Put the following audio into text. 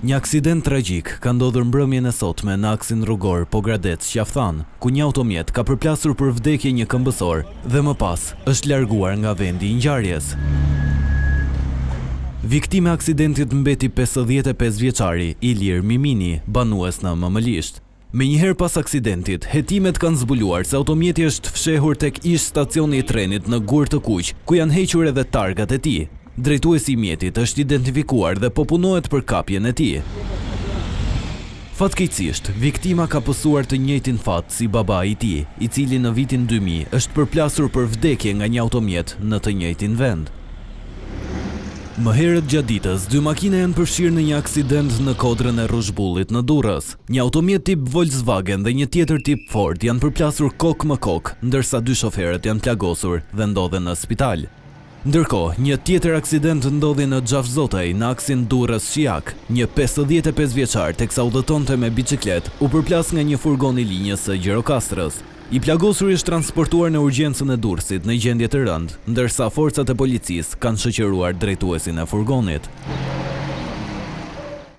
Një aksident tragjik ka ndodhur mbrëmjen e sotme në aksin rrugor Pogradec-Qafthan, ku një automjet ka përplasur për vdekje një këmbësor dhe më pas është larguar nga vendi i ngjarjes. Viktime e aksidentit mbeti 55 vjeçari Ilir Mimini, banues në Mëmëlisht. Menjëherë pas aksidentit, hetimet kanë zbuluar se automjeti është fshehur tek ish stacioni i trenit në Gur të Kuq, ku janë hequr edhe targat e tij. Drejtuesi i mjetit është identifikuar dhe po punohet për kapjen e tij. Fatkeqësisht, viktima ka pësuar të njëjtin fat si babai i tij, i cili në vitin 2000 është përplasur për vdekje nga një automjet në të njëjtin vend. Më herët gjatë ditës, 2 makina janë përfshirë në një aksident në kodrën e Rrushbullit në Durrës. Një automjet tip Volkswagen dhe një tjetër tip Ford janë përplasur kok më kok, ndërsa 2 shoferët janë plagosur dhe ndodhen në spital. Ndërkohë, një tjetër aksident ndodhi në Xhafzotaj në aksin Durrës-Shiak. Një 55 vjeçar teksa udhëtonte me biçiklet u përplas nga një furgon i linjës së Gjirokastrës. I plagosuri është transportuar në urgjencën e Durrësit në gjendje të rëndë, ndërsa forcat e policisë kanë shoqëruar drejtuesin e furgonit.